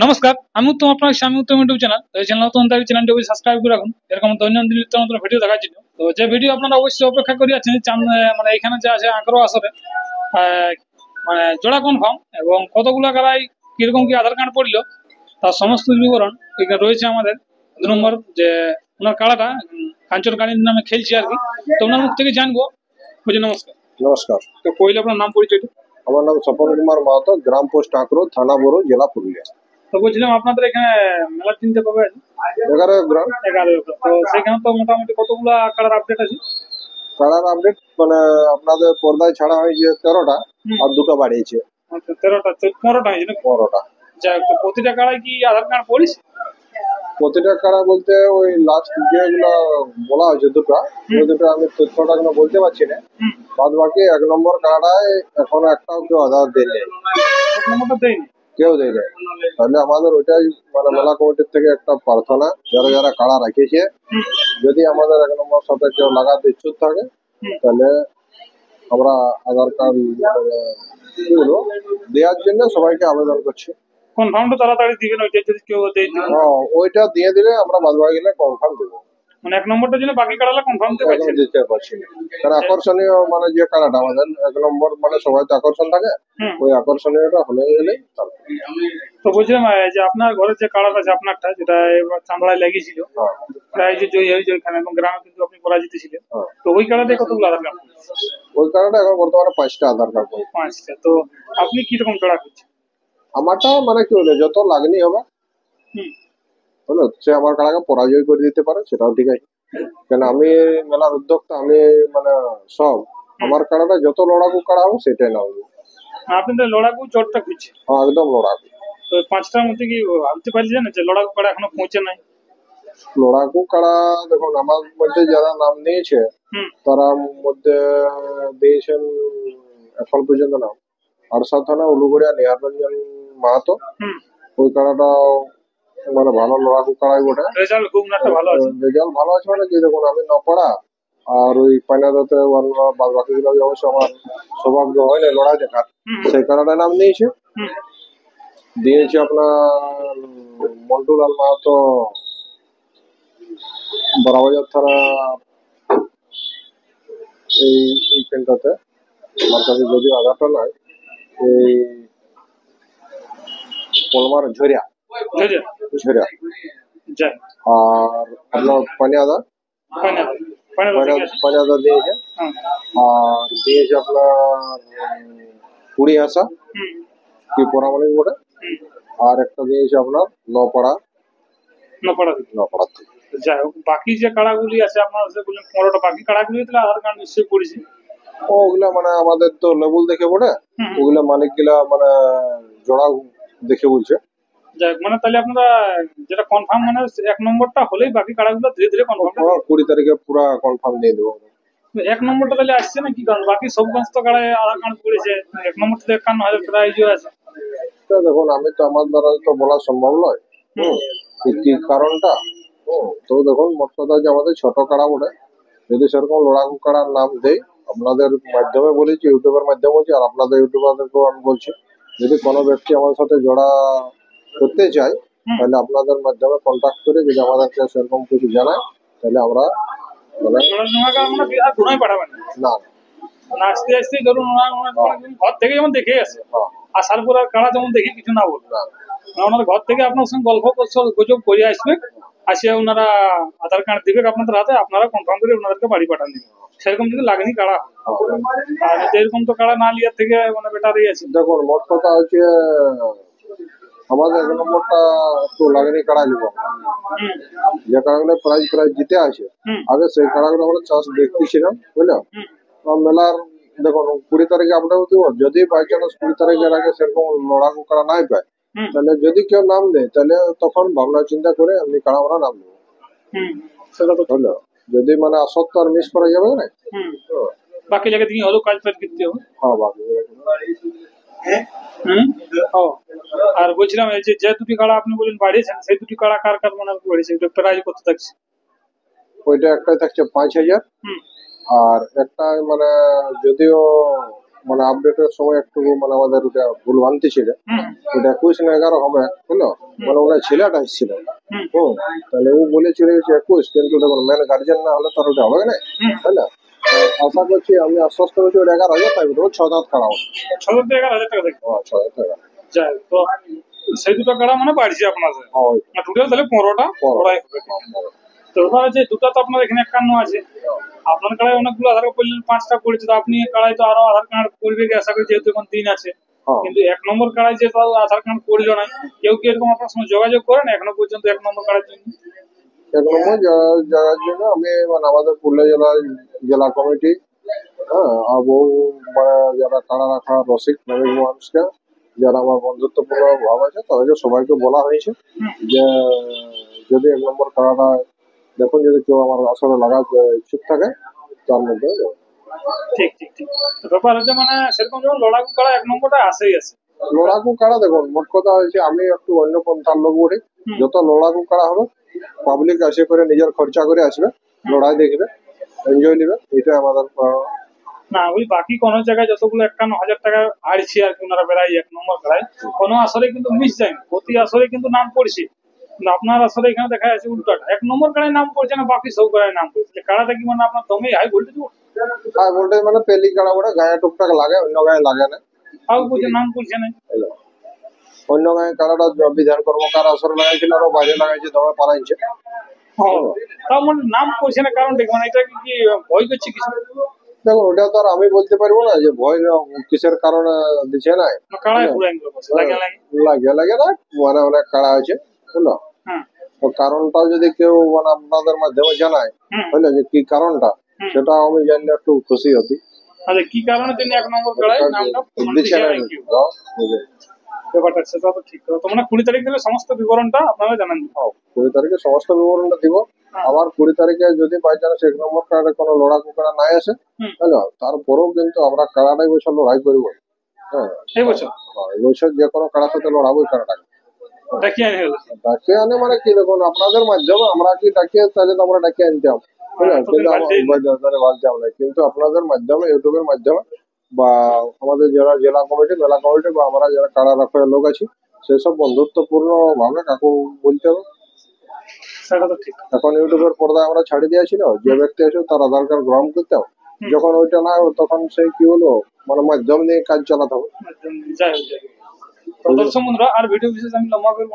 নমস্কার, আমি উত্তম, আপনার স্বামী উত্তম ইউটিউব চ্যানেল। তো এই চ্যানেল নতুন তাই চ্যানেলটি অবশ্যই সাবস্ক্রাইব করে রাখুন এরকম দৈনন্দিন নিত্য নতুন ভিডিও দেখার জন্য। তো যে ভিডিও আপনারা অবশ্যই অপেক্ষা করে আছেন মানে এখানে যে আছে আগ্রহ আসরে মানে জোড়া কনফার্ম এবং কতগুলো কারাই কিরকম কি আধার কার্ড পড়লো তার সমস্ত বিবরণ এখানে রয়েছে আমাদের 2 নম্বর যে ওনার কাড়াটা কাঞ্চন কালীন নামে খেলছে আর কি। তো ওনার মুখ থেকে জানবো। বুঝি নমস্কার। নমস্কার। তো পहिले আপনার নাম পরিচয়টা। আমার নাম স্বপন কুমার মাহাতো, গ্রাম পোস্ট আঁকড়ো, থানা বড়, জেলা পুরুলিয়া। তো বলছিলাম আপনাদের এখানে মেলা চিনতে পাবে 11 গ্রাম। 11 তো সেখানে তো মোটামুটি কতগুলো কালার আপডেট আছে? কালার আপডেট মানে আপনাদের পর্দায় ছাড়া হয়েছে 13টা আর 2টা বাড়িয়েছে। আচ্ছা 13টা 15টা হয়েছে না? 15টা। যাই হোক, তো প্রতিটা কালায় কি আধার কার্ড পড়িস? প্রতিটা কাড়া বলতে ওই লাস্ট যেগুলো বলা হয়েছে দুটো, ওই দুটো আমি তথ্যটা কোনো বলতে পারছি না। বাদ বাকি 1 নম্বর কাড়ায় এখনো একটাও কেউ আধার দেয়নি। 1 নম্বরটা দেয়নি কেউ দেয়নি। তাহলে আমাদের ওইটাই মানে মেলা কমিটির থেকে একটা প্রার্থনা, যারা যারা কাড়া রাখিয়েছে যদি আমাদের 1 নম্বর সাথে কেউ লাগাতে ইচ্ছুক থাকে তাহলে আমরা আধার কার্ড কি বলবো দেওয়ার জন্য সবাইকে আবেদন করছি। কনফার্মটা তাড়াতাড়ি দিবেন, ওইটা যদি কেউ দেয়। ওইটা দিয়ে দিলে আমরা বাদ বাকি গেলে কনফার্ম দেবো। মানে 1 নম্বরটার জন্য বাকি কাড়ালা কনফার্ম দিতে পারছি না, কারণ আকর্ষণীয় মানে যে কাড়াটা আমাদের 1 নম্বর মানে সবাই তো আকর্ষণ থাকে, ওই আকর্ষণীয়টা হলে গেলেই। তো বলছিলাম যে আপনার ঘরের যে কাড়াটা আছে আপনারটা, যেটা এবার চামড়ায় লেগেছিল প্রায় যে জয়ী হয়েছে ওইখানে এবং গ্রামে কিন্তু আপনি পরাজিত ছিলেন, তো ওই কাড়াটাই কতগুলো আধার কার্ড? ওই কাড়াটা এখন বর্তমানে 5টা আধার কার্ড। 5টা। তো আপনি কিরকম কাড়া করছেন? আমারটা মানে কি হলো, যত লাগনি হবে হলো সে আমার কাড়াকে পরাজয় করে দিতে পারে, সেটাও ঠিক আছে। কেন আমি মেলার উদ্যোক্তা, আমি মানে সব আমার কাড়াটা যত লড়াকু কাড়া হবে সেটাই নাও। আপনি তো লড়াকু চোটটা খুঁজছেন? একদম লড়াকু। তো 5টার মধ্যে কি ভাবতে পারছেন যে লড়াকু কাড়া এখনো পৌঁছে নাই? লড়াকু কাড়া দেখুন আমার মধ্যে যারা নাম নিয়েছে তারা মধ্যে দিয়েছেন এখন পর্যন্ত নাম আরসা থানা উলুগড়িয়া নিহাররঞ্জন মাহাতো। ওই কাড়াটা মানে ভালো লড়াকু কাড়াই বটে। রেজাল্ট খুব একটা ভালো আছে। রেজাল্ট ভালো আছে মানে কি, দেখুন আমি নপড়া আর ওই পাইনাদাতে বাদ বাকি গুলো অবশ্য আমার সৌভাগ্য হয় না লড়াই দেখার, সেই কাড়াটা নাম দিয়েছে। দিয়েছে আপনার মন্টুলাল মাহাতো, বড়বাজার থানা এইখানটাতে। আমার কাছে যদিও আধারটা নয়, এই কলমার ঝরিয়া। আর আপনার পানিয়াদা দিয়েছে। আর দিয়েছে আপনার কুড়ি হাসা কি পরামানিক বটে। আর একটা দিয়েছে আপনার নপাড়া। যাই হোক, বাকি যে কাড়াগুলি আছে আপনার বললেন 15টা, বাকি কাড়াগুলি তাহলে আধার কার্ড নিশ্চয়ই পড়েছে। ওগুলা মানে আমাদের তো লেবুল দেখে পড়ে, ওগুলা মালিক গুলা মানে জোড়া দেখে বলছে। যাই হোক, মানে তাহলে আপনারা যেটা কনফার্ম মানে 1 নম্বরটা হলেই বাকি কাড়াগুলো ধীরে ধীরে কনফার্ম। 20 তারিখে পুরো কনফার্ম দিয়ে দেবো। 1 নম্বরটা তাহলে আসছে না কি কারণ? বাকি সব সমস্ত কাড়ায় আধার কার্ড পড়েছে, 1 নম্বরটা 51,000 প্রাইজও আছে। দেখুন আমি তো আমার দ্বারা তো বলা সম্ভব নয় কি কারণটা। তো দেখুন মোট কথা যে আমাদের ছোট কাড়া বটে, যদি সেরকম লড়াকু কাড়ার নাম দেয় আপনাদের মাধ্যমে বলেছি, ইউটিউবের মাধ্যমে বলছি, আর আপনাদের ইউটিউবারদেরকেও আমি বলছি যদি কোনো ব্যক্তি আমার সাথে জোড়া করতে চায় তাহলে আপনাদের মাধ্যমে কন্ট্যাক্ট করে যদি আমাদেরকে সেরকম কিছু জানায় তাহলে আমরা না আসতে আসতে ধরুন ঘর থেকে যেমন দেখে আসে আসার পর আর কাড়া যেমন দেখি কিছু না বলবে, ওনার ঘর থেকে আপনার সঙ্গে গল্প গুজব করে আসবে, আসে ওনারা আধার কার্ড দিবে আপনাদের হাতে, আপনারা কনফার্ম করে ওনাদেরকে বাড়ি পাঠান দিবেন। সেরকম যদি লাগেনি কাড়া, আর এরকম তো কাড়া না লিয়ার থেকে মানে বেটারই আছে। দেখুন মোট কথা হচ্ছে আমাদের 1 নম্বরটা একটু লাগেনি কাড়া নিব, যে কাড়াগুলো প্রাইজ জিতে আছে আগে সেই কাড়াগুলো আমরা চাষ দেখতেছিলাম বুঝলো। মেলার দেখুন 20 তারিখে আপডেট দিব, যদি বাই চান্স 20 তারিখের আগে সেরকম লড়াকু কাড়া নাই পায় তাহলে যদি কেউ নাম দেয় তাহলে তখন ভাবনা চিন্তা করে এমনি কাড়া আমরা নাম দেবো। সেটা তো হলো যদি মানে আসত আর মিস করা যাবে না। বাকি জায়গা থেকে হলো কাজ করতে হবে। হ্যাঁ বাকি আর বলছিলাম এই যে দুটি কাড়া আপনি বলেন বাড়িয়েছেন, সেই দুটি কাড়া কার কার মানে বাড়িয়েছে, এটা প্রাইজ কত থাকছে? ওইটা একটাই থাকছে 5,000, আর একটা মানে যদিও মানে আপডেটের সময় একটু মানে আমাদের ওটা ভুল ভ্রান্তি ছিল, ওটা 21 না 11 হবে বুঝলো। মানে ওনার ছেলেটা এসেছিল। হুম, তাহলে ও বলে চলে গেছে 21, কিন্তু দেখুন মেন গার্জেন না হলে তার ওটা হবে না, তাই না? তো আশা করছি, আমি আশ্বস্ত করছি ওটা 11,000 টাকা দেবো, 6 দাঁত কাড়া হবে। 11,000 টাকা দেখো। 6,000 টাকা। যাই হোক, তো সেই দুটো কাড়া মানে বাড়ছে আপনাদের, হ্যাঁ, ওই টোটাল তাহলে 15টা লড়াই হবে। তো এবার যে দুটো তো আপনার এখানে 51 আছে, আপনার কাড়ায় অনেকগুলো আধার কার্ড করলেন, 5টা পড়েছে, তো আপনি কাড়ায় তো আরো আধার কার্ড করবে কি আশা করি, যেহেতু এখন 3 আছে। হ্যাঁ। কিন্তু 1 নম্বর কাড়ায় যে তার আধার কার্ড করলো না, কেউ কি এরকম আপনার সঙ্গে যোগাযোগ করেন এখনো পর্যন্ত 1 নম্বর কাড়ার জন্য? 1 নম্বর জায়গার জন্য আমি মানে আমাদের পুরুলিয়া জেলার জেলা কমিটি, হ্যাঁ, আর বহু মানে যারা কাড়া রাখা রসিক নামী মানুষকে, যারা আমার বন্ধুত্বপূর্ণ ভাব আছে, তাদেরকে সবাইকে বলা হয়েছে যে যদি 1 নম্বর কাড়াটা দেখুন, যদি কেউ আমার আসলে লাগাতে ইচ্ছুক থাকে তার মধ্যে যাবো। ঠিক ঠিক ঠিক। তো ব্যাপার হচ্ছে মানে সেরকম যেমন লড়াকু কাড়া 1 নম্বরটা আসেই আছে। লড়াকু কাড়া দেখুন, মোট কথা হয়েছে আমি একটু অন্য পন্থার লোক বলি। যত লড়াকু কাড়া হবে, পাবলিক আসে করে নিজের খরচা করে আসবে, লড়াই দেখবে, এনজয় নেবে, এটা আমাদের না, ওই বাকি কোনো জায়গায় যতগুলো 51,000 টাকা আড়ছে আর কি ওনারা বেড়াই 1 নম্বর কাড়ায়, কোনো আসরে কিন্তু মিস যায়নি, প্রতি আসরে কিন্তু নাম পড়ছে। কিন্তু আপনার আসরে এখানে দেখা যাচ্ছে উল্টোটা, 1 নম্বর কাড়ায় নাম পড়ছে না, বাকি সব কাড়ায় নাম পড়ছে। কাড়াটা কি মানে আপনার দমেই হাই ভোল্টেজ? হাই ভোল্টেজ মানে পেলি কাড়া বলে গায়ে টুকটাক লাগে, অন্য গায়ে লাগে না। তাও পড়ছে, নাম পড়ছে না। অন্য গায়ে কাড়াটা বিধান কর্মকার আসরে লাগাইছিল, আরো বাইরে লাগাইছে, দমে পালাইছে। তাও মানে নাম পড়ছে না, কারণ দেখবেন এটা কি ভয় করছে কিছু? দেখুন, ওটা তো আর আমি বলতে পারবো না যে ভয় কিসের কারণে দিচ্ছে না। কাড়ায় ঘুরাই লাগে লাগে। লাগে লাগে না, মানে অনেক কাড়া আছে, বুঝলো। হ্যাঁ, তো কারণটাও যদি কেউ মানে আপনাদের মাধ্যমে জানায়, বুঝলো, যে কি কারণটা, সেটা আমি জানলে একটু খুশি হতি। আচ্ছা, কি কারণে তিনি 1 নম্বর কাড়ায় নামটা দিচ্ছে না, ব্যাপারটা সেটা তো ঠিক। তো মানে 20 তারিখ থেকে সমস্ত বিবরণটা আপনারা জানান দিন। 20 তারিখে সমস্ত বিবরণটা দিব। আবার 20 তারিখে যদি বাই চান্স 1 নম্বর কার্ডে কোনো লড়াকু কাড়া নাই আসে, বুঝলো, তারপরেও কিন্তু আমরা কাড়াটাই বছর লড়াই করবো। হ্যাঁ, এই বছর এই বছর যে কোনো কাড়ার সাথে লড়াবো কাড়াটাকে। ডাকিয়ে আনি হলো। ডাকিয়ে আনে মানে কি, দেখুন আপনাদের মাধ্যমে আমরা কি ডাকিয়ে তাহলে তো আমরা ডাকিয়ে আনতাম, বুঝলেন, কিন্তু ভাবতাম না, কিন্তু আপনাদের মাধ্যমে, ইউটিউবের মাধ্যমে বা আমাদের যারা জেলা কমিটি, মেলা কমিটি বা আমরা যারা কাড়া রাখার লোক আছি, সেসব বন্ধুত্বপূর্ণ ভাবে কাকু বলতে হবে। সেটা তো ঠিক। এখন ইউটিউবের পর্দায় আমরা ছাড়ি দিয়েছিল, যে ব্যক্তি আছে তার আধার কার্ড গ্রহণ করতে হবে। যখন ওইটা না হবে, তখন সেই কি হলো, মানে মাধ্যম নিয়ে কাজ চালাতে হবে। যাই হোক, যাই হোক। তো দর্শক বন্ধুরা, আর ভিডিও বিশেষ আমি লম্বা করবো না।